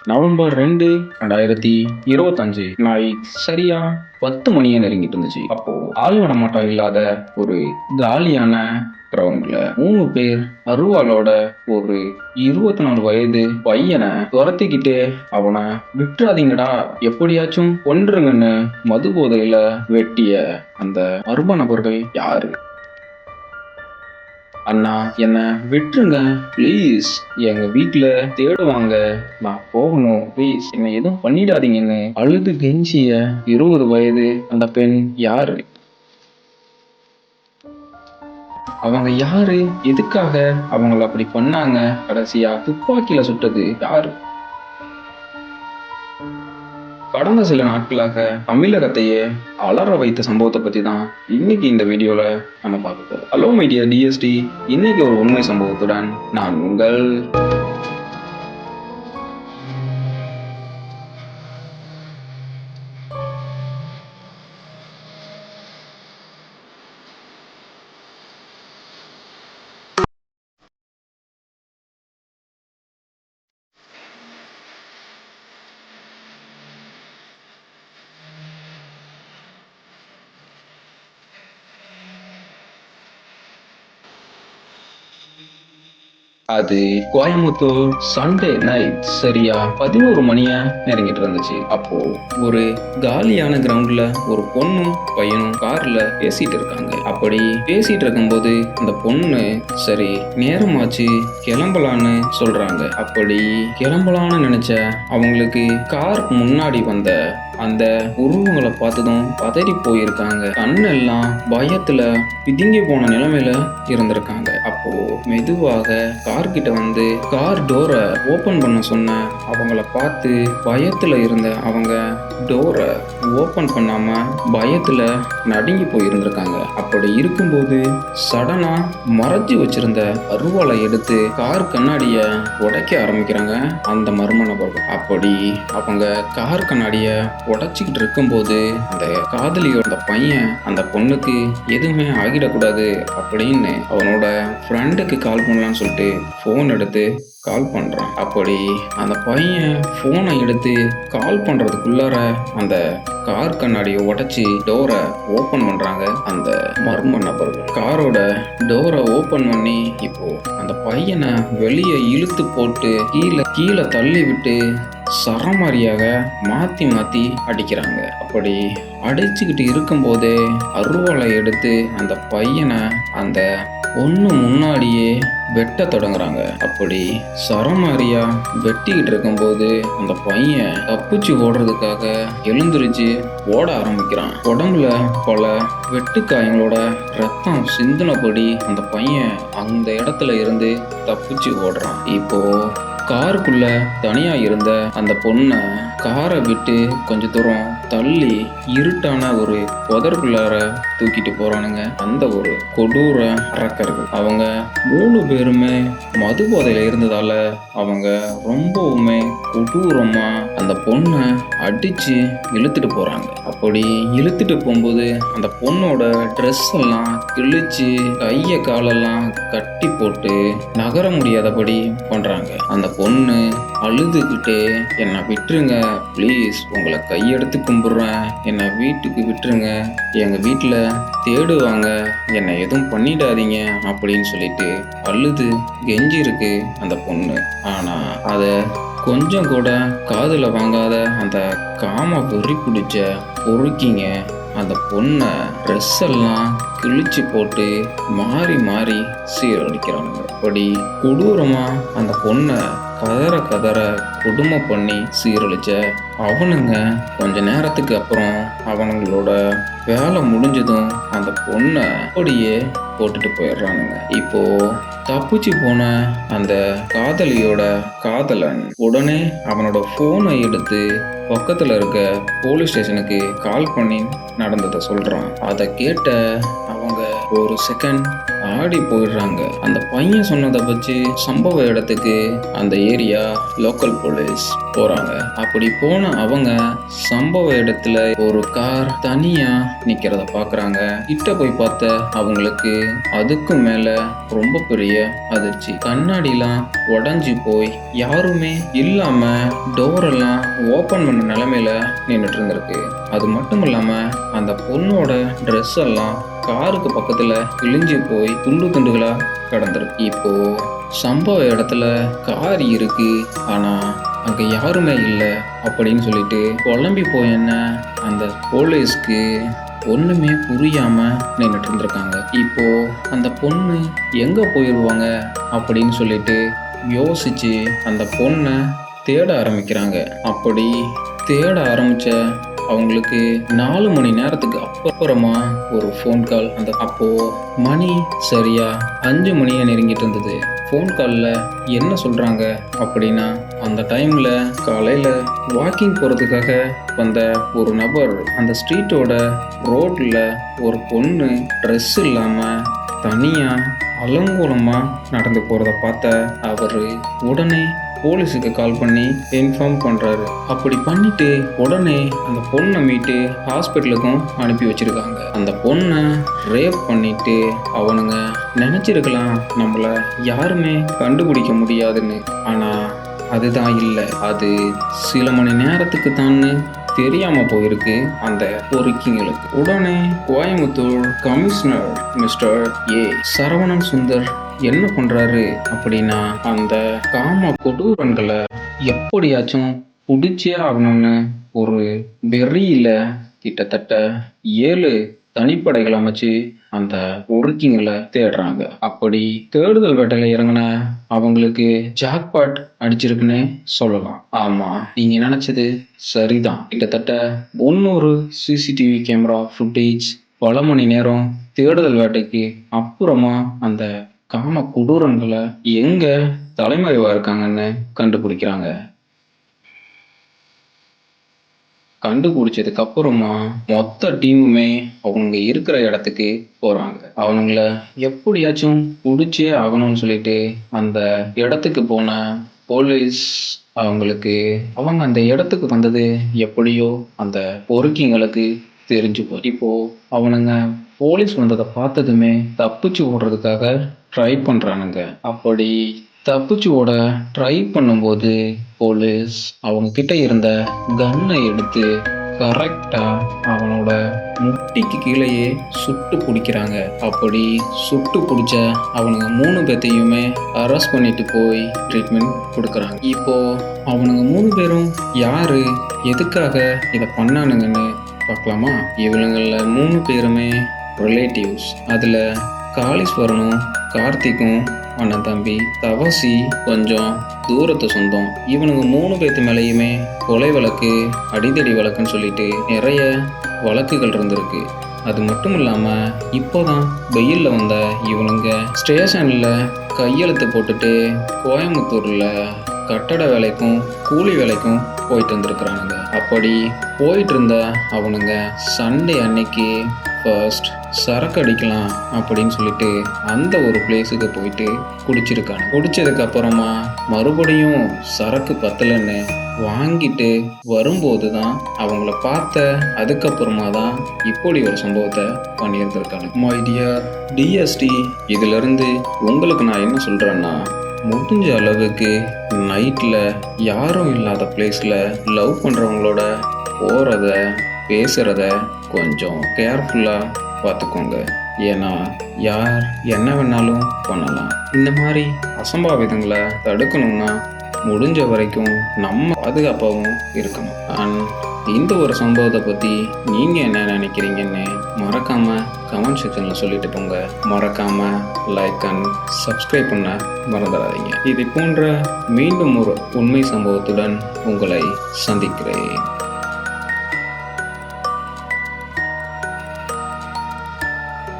November 2, 2025 night சரியா 10 மணியை நெருங்கிட்டு இருந்துச்சு. அப்போ ஆள் நடமாட்டம் இல்லாத ஒரு காலியான கிரவுண்ட்ல 3 பேர் அருவாளோட ஒரு 24 வயது பையனை துரத்திக்கிட்டு அவனை விட்டுறாதீங்கடா, எப்படியாச்சும் கொன்றுங்கன்னு மது போதையில வெட்டிய அந்த மர்ம நபர்கள் யாரு? அண்ணா, என்ன விட்டுருங்க ப்ளீஸ், எங்க வீட்டுல தேடுவாங்க, நான் போகணும் ப்ளீஸ், என்ன எதுவும் பண்ணிடாதீங்கன்னு அழுது கெஞ்சிய 20 வயது அந்த பெண் யாரு? அவங்க யாரு? எதுக்காக அவங்கள அப்படி பண்ணாங்க? கடைசியா துப்பாக்கியில சுட்டது யாரு? கடந்த சில நாட்களாக தமிழகத்தையே அலற வைத்த சம்பவத்தை பத்தி தான் இன்னைக்கு இந்த வீடியோல நம்ம பார்க்க போறோம். ஹலோ மை டியர் டிஎஸ்டி, இன்னைக்கு ஒரு உண்மை சம்பவத்துடன் நான் உங்கள் அது கோயம்புத்தூர் சண்டே நைட் சரியா 11 மணிய நெருங்கிட்டு இருந்துச்சு. அப்போ ஒரு காலியான கிரவுண்ட்ல ஒரு பொண்ணும் பையனும் கார்ல பேசிட்டு இருக்காங்க. அப்படி பேசிட்டு இருக்கும்போது அந்த பொண்ணு சரி நேரமாச்சு கிளம்பலான்னு சொல்றாங்க. அப்படி கிளம்பலான்னு நினைச்ச அவங்களுக்கு கார் முன்னாடி வந்த அந்த உருவங்களை பார்த்ததும் பதறி போயிருக்காங்க. கண்ணெல்லாம் பயத்துல பிதுங்கி போன நிலைமையில இருந்திருக்காங்க. அப்போ மெதுவாக கார் கிட்ட வந்து கார் டோரை ஓபன் பண்ண சொன்ன அவங்கள பார்த்து பயத்துல இருந்த அவங்க டோரை ஓபன் பண்ணாம பயத்துல நடுங்கி போயிருந்திருக்காங்க. அப்படி இருக்கும்போது சடனா மறைச்சு வச்சிருந்த அருவாளை எடுத்து கார் கண்ணாடிய உடைக்க ஆரம்பிக்கிறாங்க அந்த மர்ம நபர்கள். அப்படி அவங்க கார் கண்ணாடிய உடைச்சிக்கிட்டு இருக்கும்போது அந்த காதலியோட பையன் அந்த பொண்ணுக்கு எதுவுமே ஆகிடக்கூடாது அப்படின்னு அவனோட ஃப்ரெண்டுக்கு கால் பண்ணலான்னு சொல்லிட்டு ஃபோன் எடுத்து கால் பண்றான். அப்படி அந்த பையன் போனை எடுத்து கால் பண்றதுக்குள்ளார அந்த கார் கண்ணாடியை உடைச்சி டோரை ஓபன் பண்றாங்க அந்த மர்ம நபர்கள். காரோட டோரை ஓபன் பண்ணி இப்போ அந்த பையனை வெளியே இழுத்து போட்டு கீழே தள்ளி விட்டு சரமாரியாக மாத்தி அடிக்கிறாங்க. அப்படி அடிச்சுக்கிட்டு இருக்கும்போதே அருவாளை எடுத்து அந்த பையனை அந்த பொண்ணு முன்னாடியே வெட்ட தொடங்குறாங்க. அப்படி சரமாரியா வெட்டிக்கிட்டு இருக்கும்போது அந்த பையன் தப்பிச்சு ஓடுறதுக்காக எழுந்திருச்சு ஓட ஆரம்பிக்கிறான். உடம்புல பல வெட்டுக்காயங்களோட ரத்தம் சிந்தினபடி அந்த பையன் அந்த இடத்துல இருந்து தப்பிச்சு ஓடுறான். இப்போ காருக்குள்ள தனியா இருந்த அந்த பொண்ணை காரை விட்டு கொஞ்ச தூரம் தள்ளி இருட்டான ஒரு புதற்குள்ளார தூக்கிட்டு போறானுங்க அந்த ஒரு கொடூர அரக்கர்கள். அவங்க 3 பேருமே மது போதையில இருந்ததால அவங்க ரொம்பவுமே கொடூரமா அந்த பொண்ணை அடிச்சு இழுத்துட்டு போறாங்க. அப்படி இழுத்துட்டு போகும்போது அந்த பொண்ணோட ட்ரெஸ் எல்லாம் கிழிச்சு கைய காலெல்லாம் கட்டி போட்டு நகர முடியாதபடி பண்றாங்க. அந்த பொண்ணு அழுதுகிட்டே என்னை விட்டுருங்க ப்ளீஸ், உங்களை கையெடுத்து கும்பிடுறேன், என்னை வீட்டுக்கு விட்டுருங்க, எங்க வீட்டுல தேடுவாங்க, என்னை எதுவும் பண்ணிடாதீங்க அப்படின்னு சொல்லிட்டு அழுது கெஞ்சி இருக்கு அந்த பொண்ணு. ஆனா அத கொஞ்சம் கூட காதுல வாங்காத அந்த காம வெறி பிடிச்ச பொறுக்கிங்க அந்த பொண்ணை ட்ரெஸ் எல்லாம் கிழிச்சு போட்டு மாறி சீரழிக்கிறாங்க. அப்படி கொடூரமா அந்த பொண்ணை கதற கொடுமை பண்ணி சீரழிச்ச அவனுங்க கொஞ்ச நேரத்துக்கு அப்புறம் அவனுங்களோட வேலை முடிஞ்சதும் அந்த பொண்ணை அப்படியே போட்டுட்டு போயிடுறானுங்க. இப்போ தப்பிச்சு போன அந்த காதலியோட காதலன் உடனே அவனோட போனை எடுத்து பக்கத்துல இருக்க போலீஸ் ஸ்டேஷனுக்கு கால் பண்ணி நடந்ததை சொல்றான். அதை கேட்ட அவங்க ஒரு செகண்ட் ஆடி போயிடுறாங்க. அந்த பையன் சொன்னதை வச்சு சம்பவ இடத்துக்கு அந்த ஏரியா லோக்கல் போலீஸ் போறாங்க. அப்படி போன அவங்க சம்பவ இடத்துல ஒரு கார் தனியா நிக்கிறத பாக்குறாங்க. கிட்ட போய் பார்த்த அவங்களுக்கு அதுக்கு மேல ரொம்ப பெரிய அதிர்ச்சி. கண்ணாடிலாம் உடைஞ்சு போய் யாருமே இல்லாம டோரெல்லாம் ஓபன் பண்ண நிலைமையில நின்றுட்டு இருந்திருக்கு. அது மட்டும் இல்லாம அந்த பொண்ணோட ட்ரெஸ் எல்லாம் காருக்கு பக்கத்துல கிழிஞ்சு போய் துண்டு துண்டுகளா கிடந்திருக்கு. இப்போ சம்பவ இடத்துல கார் இருக்கு, ஆனா அங்க யாருமே இல்லை அப்படின்னு சொல்லிட்டு குழம்பி போய் அந்த போலீஸ்க்கு ஒண்ணுமே புரியாம நின்றுட்டு இருந்திருக்காங்க. இப்போ அந்த பொண்ணு எங்க போயிருவாங்க அப்படின்னு சொல்லிட்டு யோசிச்சு அந்த பொண்ணை தேட ஆரம்பிக்கிறாங்க. அப்படி தேட ஆரம்பிச்ச அவங்களுக்கு 4 மணி நேரத்துக்கு அப்புறமா ஒரு ஃபோன் கால். அப்போ மணி சரியா 5 மணியை நெருங்கிட்டு இருந்தது. ஃபோன் காலில் என்ன சொல்றாங்க அப்படின்னா, அந்த டைம்ல காலையில வாக்கிங் போறதுக்காக வந்த ஒரு நபர் அந்த ஸ்ட்ரீட்டோட ரோட்ல ஒரு பொண்ணு ட்ரெஸ் இல்லாம தனியா அலங்கோலமா நடந்து போறத பார்த்த அவரு உடனே போலீஸுக்கு கால் பண்ணி இன்ஃபார்ம் பண்றாரு. அப்படி பண்ணிட்டு உடனே அந்த பொண்ணை மீட்டு ஹாஸ்பிட்டலுக்கும் அனுப்பி வச்சிருக்காங்க. அந்த பொண்ணை ரேப் பண்ணிட்டு அவனுங்க நினைச்சிருக்கலாம் நம்மள யாருமே கண்டுபிடிக்க முடியாதுன்னு. ஆனா அதுதான் இல்லை, அது சில மணி நேரத்துக்கு தான் தெரியாம போயிருக்கு அந்த பொறுக்கிங்களுக்கு. உடனே Coimbatore commissioner mister A Saravanan Sundar என்ன பண்றாரு அப்படின்னா, அந்த காம கொடூரன்களை எப்படியாச்சும் பிடிச்சே ஆகணும்னு ஒரு வெறியில கிட்டத்தட்ட 7 தனிப்படைகள் அமைச்சு அந்த பொறுக்கிங்களை தேடுறாங்க. அப்படி தேடுதல் வேட்டையில இறங்கின அவங்களுக்கு ஜாக்பாட் அடிச்சிருக்குன்னு சொல்லலாம். ஆமா, நீங்க நினைச்சது சரிதான். கிட்டத்தட்ட 300 சிசிடிவி கேமரா ஃபுட்டேஜ், பல மணி நேரம் தேடுதல் வேட்டைக்கு அப்புறமா அந்த காம கொடூரன்களை எங்க தலைமறைவா இருக்காங்கன்னு கண்டுபிடிக்கிறாங்க. கண்டுபிடிச்சதுக்கு அப்புறமா மொத்த டீமுமே அவங்க இருக்கிற இடத்துக்கு போறாங்க. அவங்கள எப்படியாச்சும் பிடிச்சே ஆகணும்னு சொல்லிட்டு அந்த இடத்துக்கு போன போலீஸ் அவங்க அந்த இடத்துக்கு வந்தது எப்படியோ அந்த பொறுக்கிங்களுக்கு தெரிஞ்சு போய் இப்போ அவனுங்க போலீஸ் வந்ததை பார்த்ததுமே தப்பிச்சு ஓடுறதுக்காக ட்ரை பண்றானுங்க. அப்படி தப்பிச்சு ஓட ட்ரை பண்ணும்போது போலீஸ் அவங்க கிட்ட இருந்த கன்னை எடுத்து கரெக்டா அவனோட முட்டிக்கு கீழேயே சுட்டு பிடிக்கிறாங்க. அப்படி சுட்டு பிடிச்ச அவனுங்க 3 பேத்தையுமே அரெஸ்ட் பண்ணிட்டு போய் ட்ரீட்மெண்ட் கொடுக்குறாங்க. இப்போ அவனுங்க 3 பேரும் யாரு, எதுக்காக இதை பண்ணானுங்கன்னு பார்க்கலாமா? இவனுங்கள 3 பேருமே ரிலேட்டிவ்ஸ். அதுல காளீஸ்வரனும் கார்த்திக்கும் அண்ணன் தம்பி, தவசி கொஞ்சம் தூரத்து சொந்தம். இவனுங்க 3 பேத்து மேலேயுமே கொலை வழக்கு, அடிதடி வழக்குன்னு சொல்லிட்டு நிறைய வழக்குகள் இருந்திருக்கு. அது மட்டும் இல்லாம இப்போதான் வெயில்ல வந்த இவனுங்க ஸ்டேஷன்ல கையெழுத்து போட்டுட்டு கோயம்புத்தூர்ல கட்டட வேலைக்கும் கூலி வேலைக்கும் போயிட்டு இருந்திருக்கிறானுங்க. அப்படி போயிட்டு இருந்த அவனுங்க சண்டே அன்னைக்கு ஃபர்ஸ்ட் சரக்கு அடிக்கலாம் அப்படின்னு சொல்லிட்டு அந்த ஒரு பிளேஸுக்கு போயிட்டு குடிச்சிருக்காங்க. குடிச்சதுக்கு அப்புறமா மறுபடியும் சரக்கு பத்தலன்னு வாங்கிட்டு வரும்போது தான் அவங்கள பார்த்த அதுக்கப்புறமா தான் இப்படி ஒரு சம்பவத்தை பண்ணியிருந்திருக்காங்க. மை டியர் டிஎஸ்டி, இதுல இருந்து உங்களுக்கு நான் என்ன சொல்றேன்னா, முடிஞ்ச அளவுக்கு நைட்ல யாரும் இல்லாத பிளேஸ்ல லவ் பண்றவங்களோட போறத பேசுறத கொஞ்சம் கேர்ஃபுல்லா பார்த்துக்கோங்க. ஏன்னா யார் என்ன வேணாலும் பண்ணலாம். இந்த மாதிரி அசம்பாவிதங்களை தடுக்கணும்னா முடிஞ்ச வரைக்கும் நம்ம பாதுகாப்பாகவும் இருக்கணும். அண்ட் இந்த ஒரு சம்பவத்தை பற்றி நீங்கள் என்ன நினைக்கிறீங்கன்னு மறக்காமல் கமெண்ட் செக்ஷனில் சொல்லிட்டு போங்க. மறக்காமல் லைக் அண்ட் சப்ஸ்கிரைப் பண்ண மறந்துடாதீங்க. இது போன்ற மீண்டும் ஒரு உண்மை சம்பவத்துடன் உங்களை சந்திக்கிறேன்.